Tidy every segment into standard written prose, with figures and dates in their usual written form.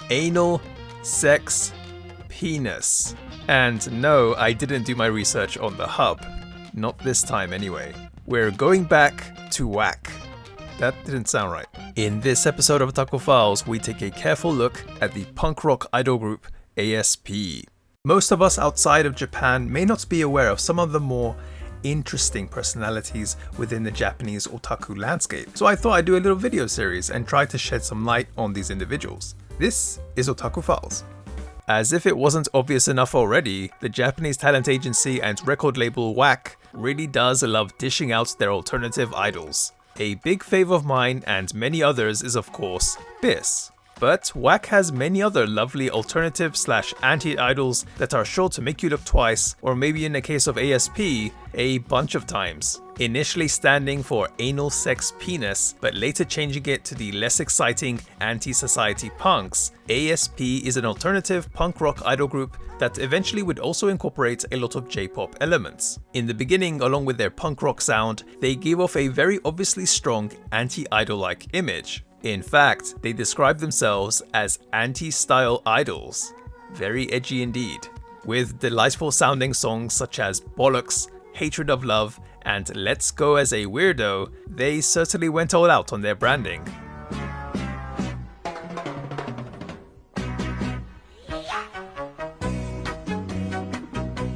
Anal, sex, penis. And no, I didn't do my research on the hub. Not this time anyway. We're going back to whack. That didn't sound right. In this episode of Otaku Files, we take a careful look at the punk rock idol group ASP. Most of us outside of Japan may not be aware of some of the more interesting personalities within the Japanese otaku landscape, so I thought I'd do a little video series and try to shed some light on these individuals. This is Otaku Files. As if it wasn't obvious enough already, the Japanese talent agency and record label Whack really does love dishing out their alternative idols. A big fave of mine and many others is of course BIS. But Whack has many other lovely alternative / anti-idols that are sure to make you look twice, or maybe in the case of ASP, a bunch of times. Initially standing for anal sex penis, but later changing it to the less exciting anti-society punks, ASP is an alternative punk rock idol group that eventually would also incorporate a lot of J-pop elements. In the beginning, along with their punk rock sound, they gave off a very obviously strong anti-idol-like image. In fact, they describe themselves as anti-style idols. Very edgy indeed. With delightful sounding songs such as Bollocks, Hatred of Love, and Let's Go as a Weirdo, they certainly went all out on their branding.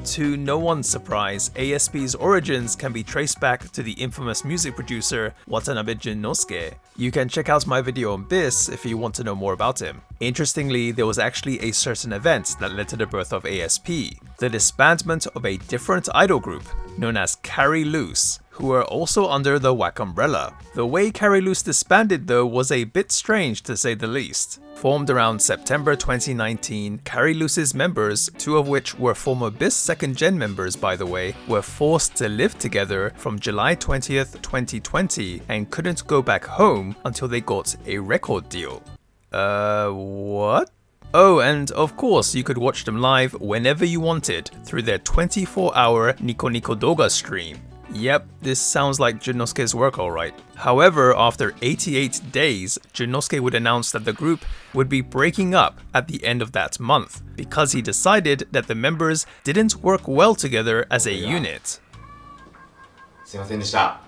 To no one's surprise, ASP's origins can be traced back to the infamous music producer Watanabe Junnosuke. You can check out my video on BIS if you want to know more about him. Interestingly, there was actually a certain event that led to the birth of ASP, the disbandment of a different idol group known as Carry Loose, who were also under the Whack umbrella. The way Carry Loose disbanded though was a bit strange to say the least. Formed around September 2019, Carry Loose's members, two of which were former BIS 2nd Gen members by the way, were forced to live together from July 20th, 2020 and couldn't go back home until they got a record deal. What? Oh, and of course you could watch them live whenever you wanted through their 24-hour Nico Nico Doga stream. Yep, this sounds like Junnosuke's work alright. However, after 88 days, Junnosuke would announce that the group would be breaking up at the end of that month, because he decided that the members didn't work well together as a unit. すいませんでした。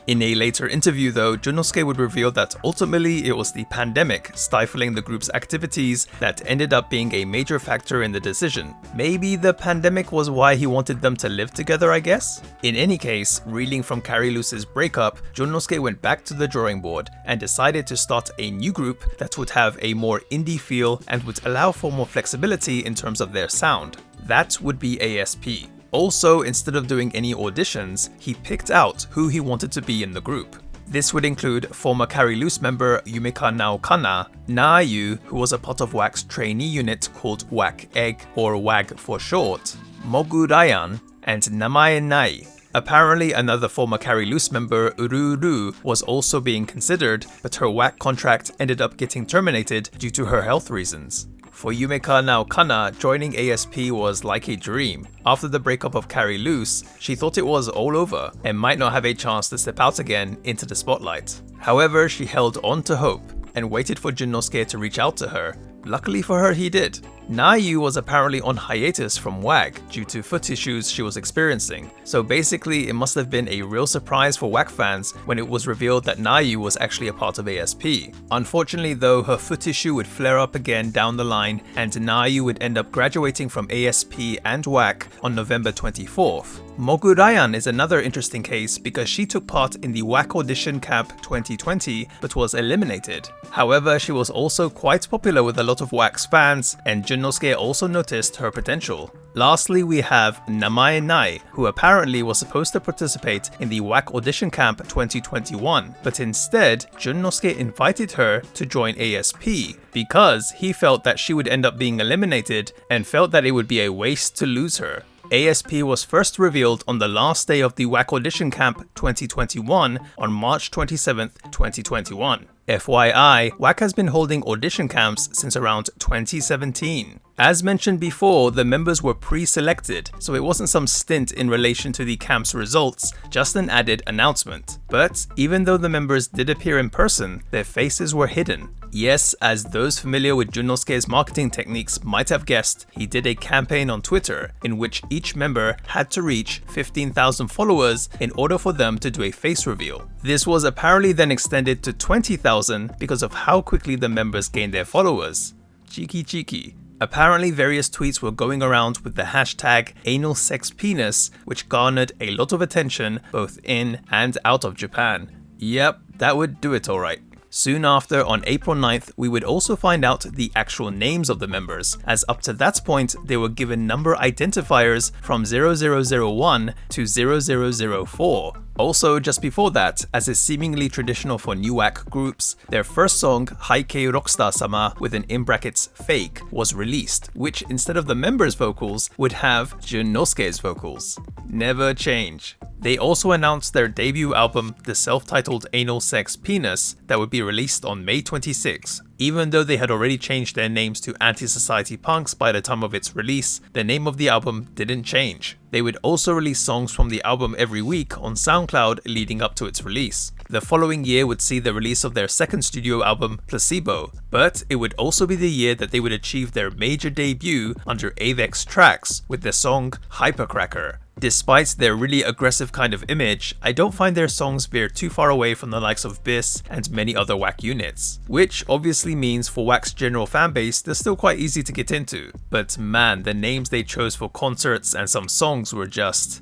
In a later interview though, Junnosuke would reveal that ultimately it was the pandemic stifling the group's activities that ended up being a major factor in the decision. Maybe the pandemic was why he wanted them to live together, I guess? In any case, reeling from Carry Loose's breakup, Junnosuke went back to the drawing board and decided to start a new group that would have a more indie feel and would allow for more flexibility in terms of their sound. That would be ASP. Also, instead of doing any auditions, he picked out who he wanted to be in the group. This would include former Carry Loose member Yumeka Naokana, Naayu, who was a part of Whack's trainee unit called Whack Egg, or WAG for short, Mogu Ryan, and Namae Nai. Apparently, another former Carry Loose member, Ururu, was also being considered, but her Whack contract ended up getting terminated due to her health reasons. For Yumeka Naokana, joining ASP was like a dream. After the breakup of Carry Loose, she thought it was all over and might not have a chance to step out again into the spotlight. However, she held on to hope and waited for Junnosuke to reach out to her. Luckily for her, he did. Naayu was apparently on hiatus from WAG due to foot issues she was experiencing, so basically it must have been a real surprise for WAG fans when it was revealed that Naayu was actually a part of ASP. Unfortunately though, her foot issue would flare up again down the line and Naayu would end up graduating from ASP and WAG on November 24th. Mogu Ryan is another interesting case because she took part in the WAC Audition Camp 2020 but was eliminated. However, she was also quite popular with a lot of WAC's fans, and Junnosuke also noticed her potential. Lastly, we have Namae Nai, who apparently was supposed to participate in the WAC Audition Camp 2021, but instead, Junnosuke invited her to join ASP because he felt that she would end up being eliminated and felt that it would be a waste to lose her. ASP was first revealed on the last day of the WAC Audition Camp 2021 on March 27th, 2021. FYI, WAC has been holding audition camps since around 2017. As mentioned before, the members were pre-selected, so it wasn't some stint in relation to the camp's results, just an added announcement. But even though the members did appear in person, their faces were hidden. Yes, as those familiar with Junnosuke's marketing techniques might have guessed, he did a campaign on Twitter in which each member had to reach 15,000 followers in order for them to do a face reveal. This was apparently then extended to 20,000 because of how quickly the members gained their followers. Cheeky. Apparently various tweets were going around with the hashtag #AnalSexPenis, which garnered a lot of attention both in and out of Japan. Yep, that would do it alright. Soon after, on April 9th, we would also find out the actual names of the members, as up to that point they were given number identifiers from 0001 to 0004. Also, just before that, as is seemingly traditional for new WAC groups, their first song, Haikei Rockstar-sama with an in brackets fake, was released, which instead of the members' vocals would have Junnosuke's vocals. Never change. They also announced their debut album, the self-titled #AnalSexPenis, that would be released on May 26. Even though they had already changed their names to Anti-Society Punks by the time of its release, the name of the album didn't change. They would also release songs from the album every week on SoundCloud leading up to its release. The following year would see the release of their second studio album, Placebo, but it would also be the year that they would achieve their major debut under Avex Trax with the song Hypercracker. Despite their really aggressive kind of image, I don't find their songs veer too far away from the likes of BIS and many other WAC units, which obviously means for WAC's general fanbase they're still quite easy to get into. But man, the names they chose for concerts and some songs were just...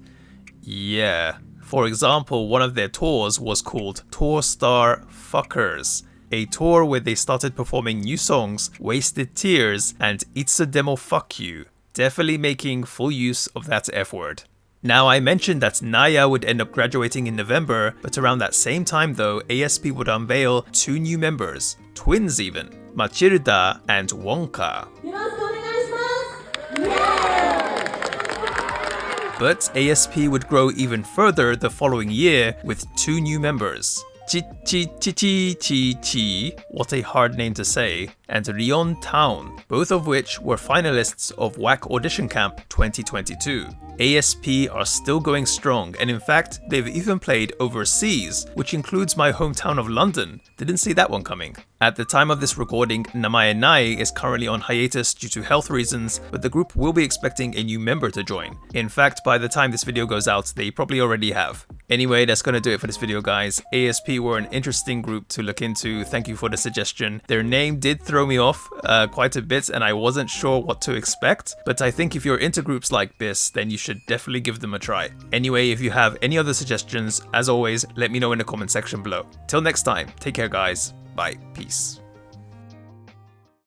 yeah. For example, one of their tours was called Tour Star Fuckers, a tour where they started performing new songs, Wasted Tears and It's a Demo Fuck You, definitely making full use of that F word. Now, I mentioned that Naya would end up graduating in November, but around that same time though, ASP would unveil 2 new members, twins even, Matilda and Wonka. But ASP would grow even further the following year with 2 new members, Chi, what a hard name to say, and Rion Town, both of which were finalists of WAC Audition Camp 2022. ASP are still going strong, and in fact, they've even played overseas, which includes my hometown of London. Didn't see that one coming. At the time of this recording, Namae Nai is currently on hiatus due to health reasons, but the group will be expecting a new member to join. In fact, by the time this video goes out, they probably already have. Anyway, that's gonna do it for this video, guys. ASP were an interesting group to look into. Thank you for the suggestion. Their name did throw me off quite a bit, and I wasn't sure what to expect, but I think if you're into groups like BIS, then you should definitely give them a try. Anyway, if you have any other suggestions, as always, let me know in the comment section below. Till next time, take care guys, bye, peace.